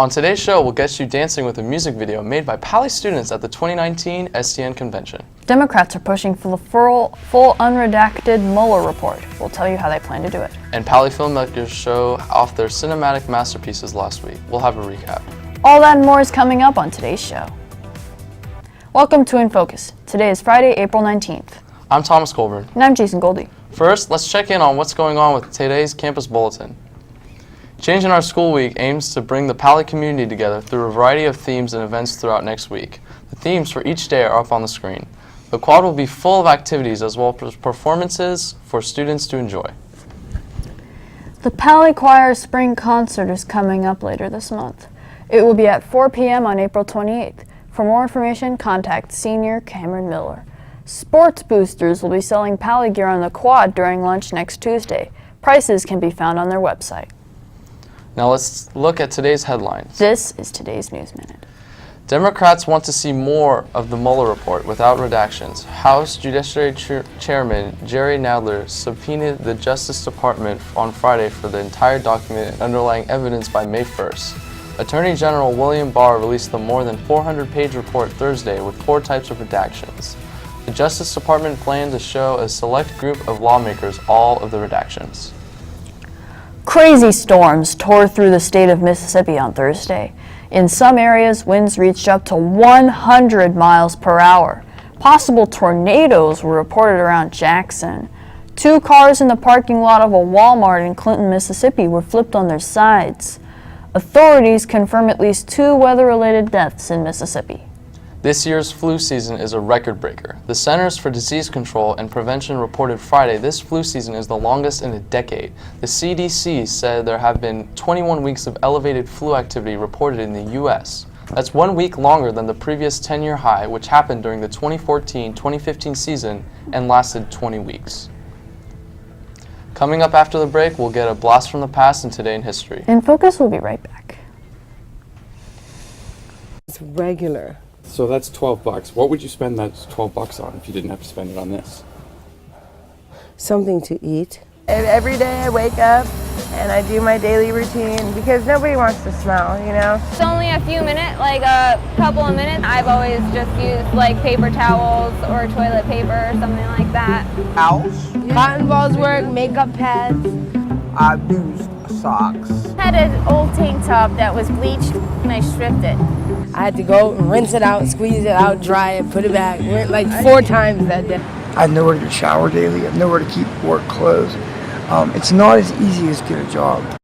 On today's show, we'll get you dancing with a music video made by Pali students at the 2019 STN convention. Democrats are pushing for the full unredacted Mueller report. We'll tell you how they plan to do it. And Pali filmmakers show off their cinematic masterpieces last week. We'll have a recap. All that and more is coming up on today's show. Welcome to InFocus. Today is Friday, April 19th. I'm Thomas Colburn. And I'm Jason Goldie. First, let's check in on what's going on with today's campus bulletin. Changing Our School Week aims to bring the Pali community together through a variety of themes and events throughout next week. The themes for each day are up on the screen. The quad will be full of activities as well as performances for students to enjoy. The Pali Choir Spring Concert is coming up later this month. It will be at 4 p.m. on April 28th. For more information, contact Senior Cameron Miller. Sports boosters will be selling Pali gear on the quad during lunch next Tuesday. Prices can be found on their website. Now let's look at today's headlines. This is today's News Minute. Democrats want to see more of the Mueller report without redactions. House Judiciary Chairman Jerry Nadler subpoenaed the Justice Department on Friday for the entire document and underlying evidence by May 1st. Attorney General William Barr released the more than 400-page report Thursday with 4 types of redactions. The Justice Department planned to show a select group of lawmakers all of the redactions. Crazy storms tore through the state of Mississippi on Thursday. In some areas, winds reached up to 100 miles per hour. Possible tornadoes were reported around Jackson. 2 cars in the parking lot of a Walmart in Clinton, Mississippi were flipped on their sides. Authorities confirm at least 2 weather-related deaths in Mississippi. This year's flu season is a record breaker. The Centers for Disease Control and Prevention reported Friday this flu season is the longest in a decade. The CDC said there have been 21 weeks of elevated flu activity reported in the U.S. That's 1 week longer than the previous 10-year high, which happened during the 2014-2015 season and lasted 20 weeks. Coming up after the break, we'll get a blast from the past and today in history. InFocus will be right back. It's regular. So that's $12. What would you spend that $12 on if you didn't have to spend it on this? Something to eat. Every day I wake up and I do my daily routine because nobody wants to smell, you know? It's only a few minutes, like a couple of minutes. I've always just used like paper towels or toilet paper or something like that. Towels? Cotton balls work, makeup pads. I've used socks. I had an old tank top that was bleached and I stripped it. I had to go and rinse it out, squeeze it out, dry it, put it back. Went like 4 times that day. I know where to shower daily. I know where to keep work clothes. It's not as easy as get a job.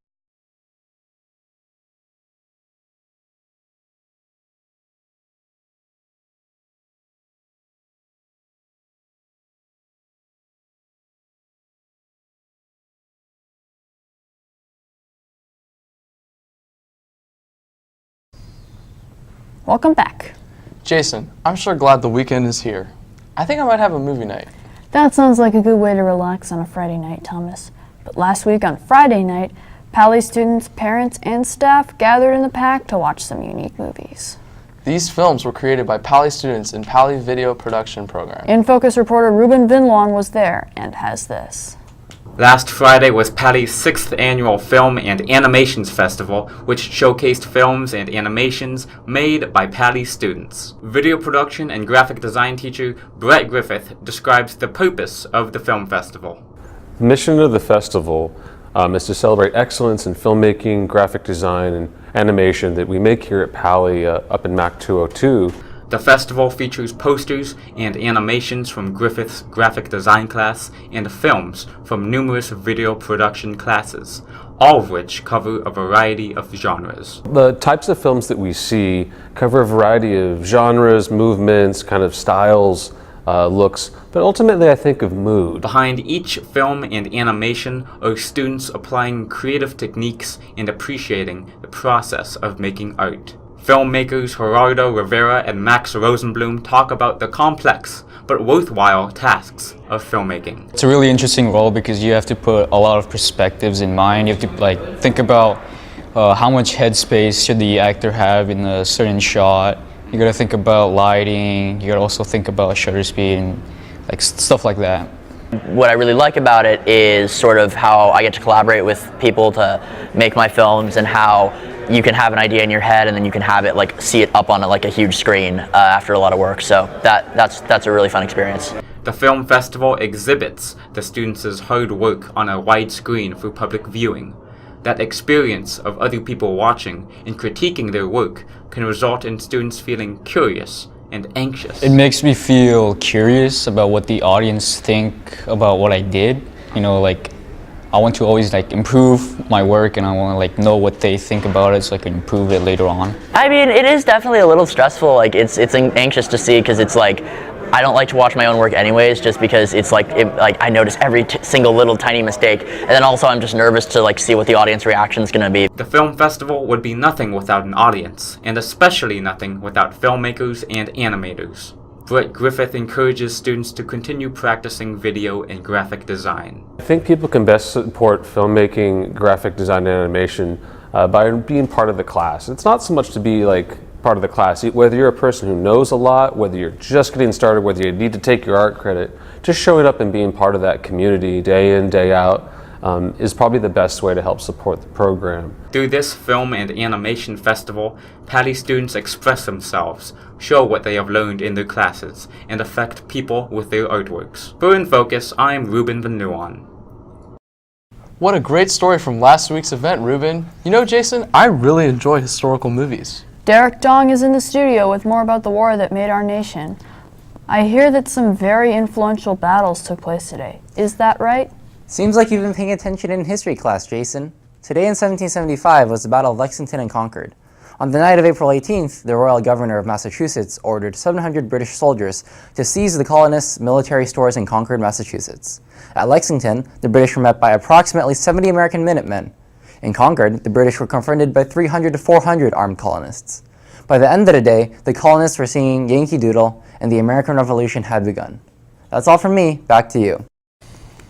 Welcome back. Jason, I'm sure glad the weekend is here. I think I might have a movie night. That sounds like a good way to relax on a Friday night, Thomas. But last week on Friday night, Pali students, parents, and staff gathered in the pack to watch some unique movies. These films were created by Pali students in Pali Video Production Program. InFocus reporter Ruben Vinlong was there and has this. Last Friday was Pali's 6th annual Film and Animations Festival, which showcased films and animations made by Pali students. Video production and graphic design teacher Brett Griffith describes the purpose of the film festival. The mission of the festival is to celebrate excellence in filmmaking, graphic design, and animation that we make here at Pali up in MAC 202. The festival features posters and animations from Griffith's graphic design class and films from numerous video production classes, all of which cover a variety of genres. The types of films that we see cover a variety of genres, movements, kind of styles, looks, but ultimately I think of mood. Behind each film and animation are students applying creative techniques and appreciating the process of making art. Filmmakers Gerardo Rivera and Max Rosenblum talk about the complex but worthwhile tasks of filmmaking. It's a really interesting role because you have to put a lot of perspectives in mind. You have to think about how much headspace should the actor have in a certain shot. You gotta think about lighting. You gotta also think about shutter speed and stuff like that. What I really like about it is sort of how I get to collaborate with people to make my films, and how you can have an idea in your head and then you can have it see it up on a huge screen after a lot of work. So that's a really fun experience. The film festival exhibits the students' hard work on a wide screen for public viewing. That experience of other people watching and critiquing their work can result in students feeling curious and anxious. It makes me feel curious about what the audience think about what I did. I want to always improve my work, and I want to know what they think about it so I can improve it later on. I mean, it is definitely a little stressful. It's anxious to see, because it's I don't like to watch my own work anyways, just because it's I notice every single little tiny mistake, and then also I'm just nervous to see what the audience reaction is going to be. The film festival would be nothing without an audience, and especially nothing without filmmakers and animators. Brett Griffith encourages students to continue practicing video and graphic design. I think people can best support filmmaking, graphic design, and animation by being part of the class. It's not so much to be part of the class, whether you're a person who knows a lot, whether you're just getting started, whether you need to take your art credit, just showing up and being part of that community day in, day out is probably the best way to help support the program. Through this film and animation festival, Patty students express themselves, show what they have learned in their classes, and affect people with their artworks. For InFocus, I'm Ruben Van Nuon. What a great story from last week's event, Ruben. You know, Jason, I really enjoy historical movies. Derek Dong is in the studio with more about the war that made our nation. I hear that some very influential battles took place today. Is that right? Seems like you've been paying attention in history class, Jason. Today in 1775 was the Battle of Lexington and Concord. On the night of April 18th, the Royal Governor of Massachusetts ordered 700 British soldiers to seize the colonists' military stores in Concord, Massachusetts. At Lexington, the British were met by approximately 70 American Minutemen. In Concord, the British were confronted by 300 to 400 armed colonists. By the end of the day, the colonists were singing Yankee Doodle, and the American Revolution had begun. That's all from me. Back to you.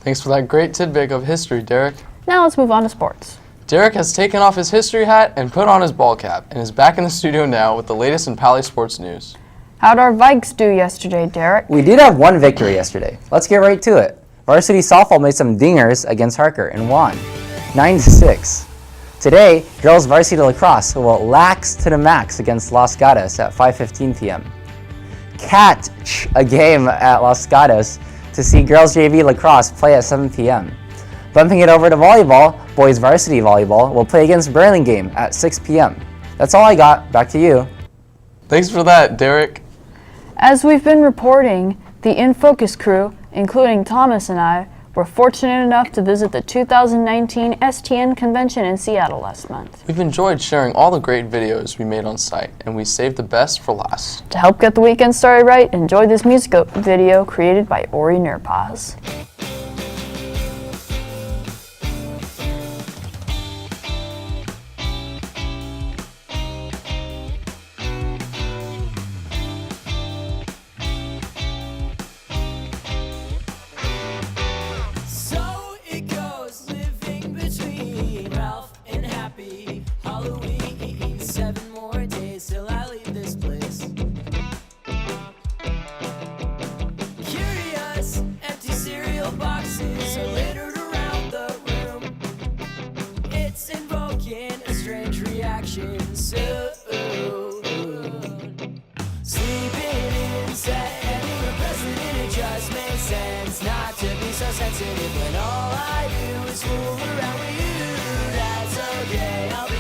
Thanks for that great tidbit of history, Derek. Now let's move on to sports. Derek has taken off his history hat and put on his ball cap, and is back in the studio now with the latest in Pally sports news. How'd our Vikes do yesterday, Derek? We did have one victory yesterday. Let's get right to it. Varsity softball made some dingers against Harker and won 9-6. Today, girls varsity lacrosse will lax to the max against Los Gatos at 5:15 p.m. Catch a game at Los Gatos to see girls JV lacrosse play at 7 p.m. Bumping it over to volleyball, boys varsity volleyball will play against Burlingame at 6 p.m. That's all I got. Back to you. Thanks for that, Derek. As we've been reporting, the InFocus crew, including Thomas and I, were fortunate enough to visit the 2019 STN convention in Seattle last month. We've enjoyed sharing all the great videos we made on site, and we saved the best for last. To help get the weekend started right, enjoy this music video created by Ori Nurpaz. Sensitive when all I do is fool around with you. That's okay, I'll be